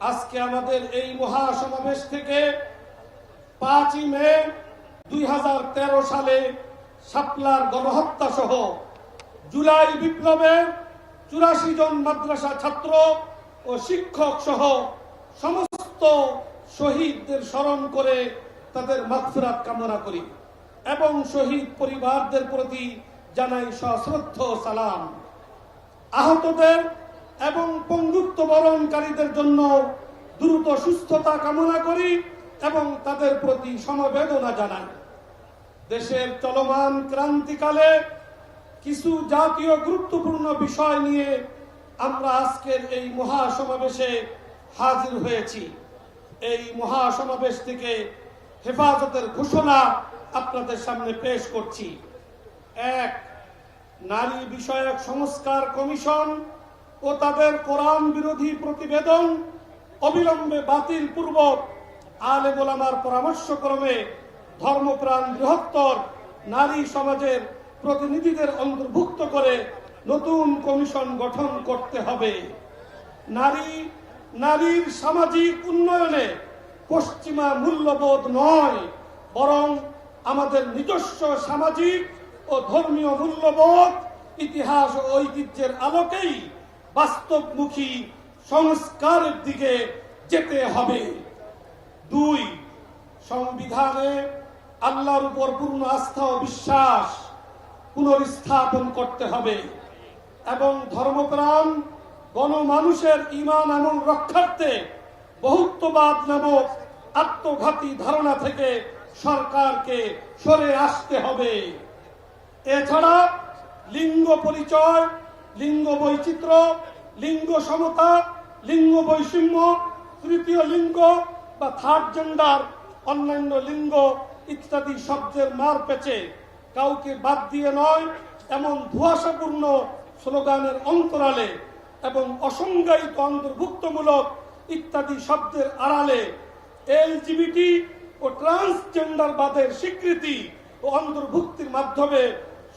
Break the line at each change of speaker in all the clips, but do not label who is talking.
আজকে আমাদের এই মহাসমাবেশ থেকে 5ই মে 2013 সালে শাপলার গণহত্যা সহ জুলাই বিপ্লবের 84 জন মাদ্রাসা ছাত্র ও শিক্ষক সহ সমস্ত শহীদদের স্মরণ করে তাদের মাগফিরাত কামনা করি এবং শহীদ পরিবারদের প্রতি জানাই সশ্রদ্ধ সালাম। আহতদের এবং পঙ্গুত্ব বরণকারীদের জন্য দ্রুত সুস্থতা কামনা করি এবং তাদের প্রতি সমবেদনা জানাই। দেশের চলমান ক্রান্তিকালে কিছু জাতীয় গুরুত্বপূর্ণ বিষয় নিয়ে আমরা আজকের এই মহাসমাবেশে হাজির হয়েছি। এই মহাসমাবেশ থেকে হেফাজতের ঘোষণা আপনাদের সামনে পেশ করছি। 1. নারী বিষয়ক সংস্কার কমিশন ও তাদের কোরআন বিরোধী প্রতিবেদন অবিলম্বে বাতিল পূর্বক আলেম ওলামার পরামর্শক্রমে ধর্মপ্রাণ বৃহত্তর নারী সমাজের প্রতিনিধিদের অন্তর্ভুক্ত করে নতুন কমিশন গঠন করতে হবে। নারীর সামাজিক উন্নয়নে পশ্চিমা মূল্যবোধ নয়, বরং আমাদের নিজস্ব সামাজিক ও ধর্মীয় মূল্যবোধ, ইতিহাস ও ঐতিহ্যের আলোকেই বাস্তবমুখী সংস্কারের দিকে যেতে হবে। 2. সংবিধানে আল্লাহর উপর পূর্ণ আস্থা ও বিশ্বাস পুনর্স্থাপন করতে হবে এবং ধর্মপ্রাণ গণমানুষের ঈমান আমল রক্ষার্থে বহুত্ববাদ নামক আত্মঘাতী ধারণা থেকে সরকারকে সরে আসতে হবে। এছাড়া লিঙ্গ পরিচয়, লিঙ্গ বৈচিত্র্য, লিঙ্গ সমতা, লিঙ্গ বৈষম্য, তৃতীয় লিঙ্গ বা থার্ড জেন্ডার, অন্যান্য লিঙ্গ ইত্যাদি শব্দের মার পেঁচে কাউকে বাদ দিয়ে নয় এমন ধোঁয়াশাপূর্ণ স্লোগানের অন্তরালে এবং অসংজ্ঞায়িত অন্তর্ভুক্তমূলক ইত্যাদি শব্দের আড়ালে এলজিবিটি ও ট্রান্সজেন্ডার বাদের স্বীকৃতি ও অন্তর্ভুক্তির মাধ্যমে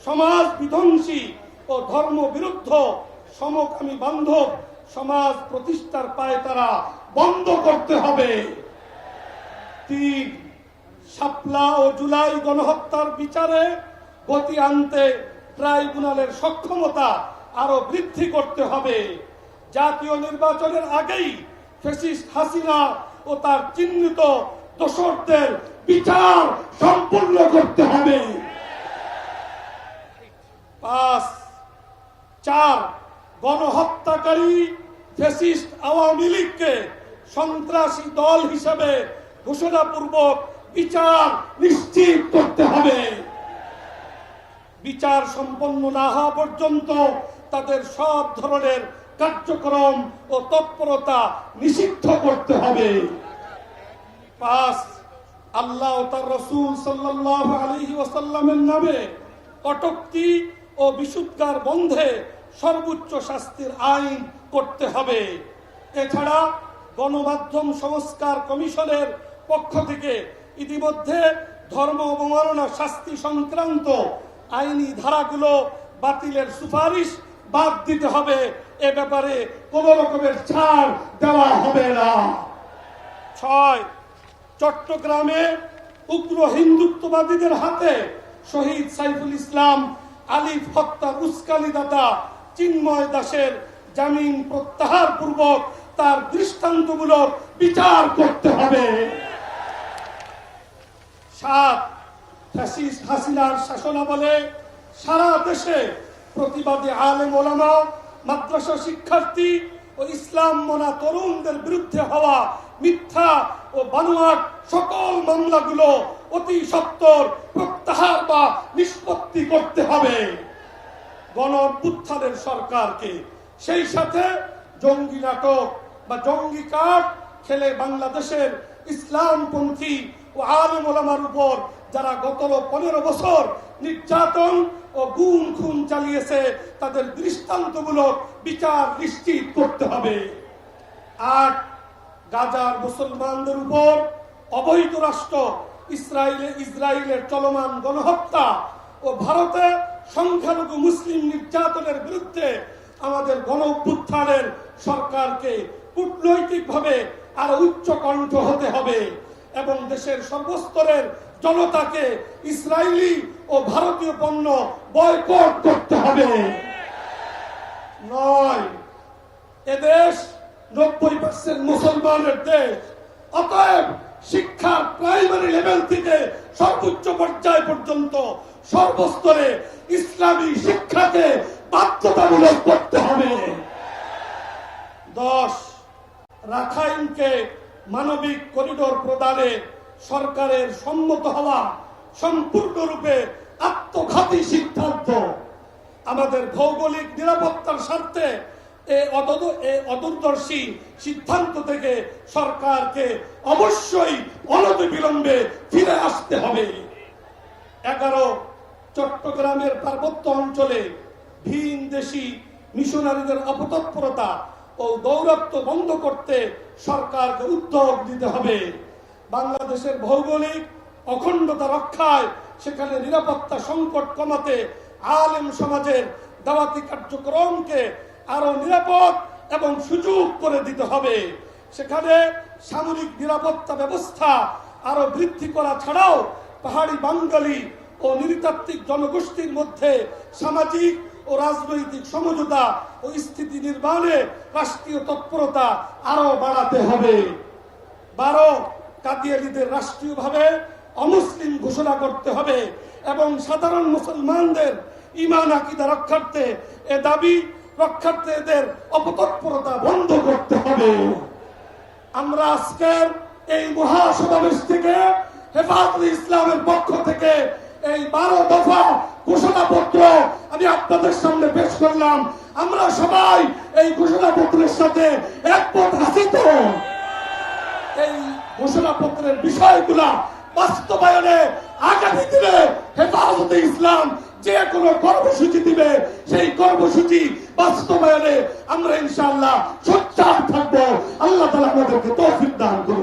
সমাজ বিধ্বংসী ও ধর্ম বিরুদ্ধ সমকামী বান্ধব সমাজ প্রতিষ্ঠার পায়তারা বন্ধ করতে হবে। 3. শাপলা ও জুলাই গণহত্যার বিচারে গতি আনতে ট্রাইব্যুনালের সক্ষমতা আরো বৃদ্ধি করতে হবে। জাতীয় নির্বাচনের আগেই ফ্যাসিস্ট হাসিনা ও তার চিহ্নিত দোষরদের বিচার সম্পূর্ণ করতে হবে। 4. গণহত্যাকারী ফ্যাসিস্ট আওয়ামী লীগকে সন্ত্রাসী দল হিসেবে ঘোষণাপূর্বক বিচার নিশ্চিত করতে হবে। বিচার সম্পন্ন না হওয়া পর্যন্ত তাদের সব ধরনের কার্যক্রম ও তৎপরতা নিষিদ্ধ করতে হবে। 5. আল্লাহ ও তার রাসূল সাল্লাল্লাহু আলাইহি ওয়াসাল্লামের নামে কটূক্তি ও বিশুদ্ধার বন্ধে সর্বোচ্চ শাস্তির আইন করতে হবে। এছাড়া গণমাধ্যম সংস্কার কমিশনের পক্ষ থেকে ইতিমধ্যে ধর্ম অবমাননা শাস্তি সংক্রান্ত আইনি ধারাগুলো বাতিলের সুপারিশ বাদ দিতে হবে। এ ব্যাপারে কোন রকমের ছাড় দেওয়া হবে না। 6. চট্টগ্রামে উগ্র হিন্দুত্ববাদীদের হাতে শহীদ সাইফুল ইসলাম আলিফ হত্যা উস্কানিদাতা চিন্ময় দাসের জামিন প্রত্যাহার পূর্বক তার দৃষ্টান্তমূলক বিচার করতে হবে। 7. ফ্যাসিস্ট হাসিনার শাসনামলে সারা দেশে প্রতিবাদী আলেম ওলামা, মাদ্রাসা শিক্ষার্থী ও ইসলাম মনা তরুণদের বিরুদ্ধে হওয়া মিথ্যা ও বানোয়াট সকল মামলাগুলো অতি সত্বর প্রত্যাহার বা নিষ্পত্তি করতে হবে। গণ অভ্যুত্থানের সরকারকে সেই সাথে জঙ্গি নাটক বা জঙ্গি কার্ড খেলে বাংলাদেশের ইসলামপন্থী ও আলেম ওলামার উপর যারা গত 15 বছর নির্যাতন ও গুম খুন চালিয়েছে তাদের দৃষ্টান্তমূলক বিচার নিশ্চিত করতে হবে। 8. গাজার মুসলমানদের উপর অবৈধ রাষ্ট্র ইসরায়েলের চলমান গণহত্যা ও ভারতে সংখ্যালঘু মুসলিম নির্যাতনের বিরুদ্ধে আমাদের গণ অভ্যুত্থানের সরকারকে কূটনৈতিকভাবে আরো উচ্চ কণ্ঠ হতে হবে এবং দেশের সর্বস্তরের জনতাকে ইসরায়েলি ও ভারতীয় পণ্য বয়কট করতে হবে। নয়, এদেশ 90% মুসলমানের দেশ। অতএব শিক্ষার প্রাইমারি লেভেল থেকে সর্বোচ্চ পর্যায় পর্যন্ত সর্বস্তরে ইসলামী শিক্ষাকে বাধ্যতামূলক করতে হবে। 10, রাখাইনকে মানবিক করিডোর প্রদানে সরকারের সম্মত হওয়া সম্পূর্ণরূপে আত্মঘাতী সিদ্ধান্ত। আমাদের ভৌগোলিক নিরাপত্তার স্বার্থে এই অদূরদর্শী সিদ্ধান্ত থেকে সরকারকে অবশ্যই অনতিবিলম্বে ফিরে আসতে হবে। 11, চট্টগ্রামের পার্বত্য অঞ্চলে ভিনদেশী মিশনারিদের অপতৎপরতা ও দৌরাত্ম্য বন্ধ করতে সরকারকে উদ্যোগ দিতে হবে। বাংলাদেশের ভৌগোলিক অখণ্ডতা রক্ষায়, সেখানে নিরাপত্তা সংকট কমাতে আলেম সমাজের দাওয়াতি কার্যক্রমকে আরো নিরাপদ এবং সুযোগ করে দিতে হবে। সেখানে সামরিক নিরাপত্তা ব্যবস্থা আরো বৃদ্ধি করা ছাড়াও পাহাড়ি বাঙালি ও নৃতাত্ত্বিক জনগোষ্ঠীর মধ্যে সামাজিক ও রাজনৈতিক সমঝোতা ও স্থিতি নির্মাণে রাষ্ট্রীয় তৎপরতা আরো বাড়াতে হবে। 12, কাদিয়ানীদের রাষ্ট্রীয়ভাবে অমুসলিম ঘোষণা করতে হবে এবং সাধারণ মুসলমানদের ঈমান আকীদা রক্ষার্থে এ দাবি রক্ষার্থে এদের অপতৎপরতা বন্ধ করতে হবে। আমরা আজকের এই মহাসমাবেশ থেকে হেফাজতে ইসলামের পক্ষ থেকে এই 12 দফা ঘোষণাপত্র আমি আপনাদের সামনে পেশ করলাম। আমরা সবাই এই ঘোষণাপত্রের সাথে একমত আছি তো? এই ঘোষণাপত্রের বিষয়গুলা বাস্তবায়নে আগামী দিনে হেফাজতে ইসলাম যে কোনো কর্মসূচি দিবে, সেই কর্মসূচি বাস্তবায়নে আমরা ইনশাআল্লাহ সোচ্চার থাকবো। আল্লাহ তাআলা আমাদেরকে তৌফিক দান করুন।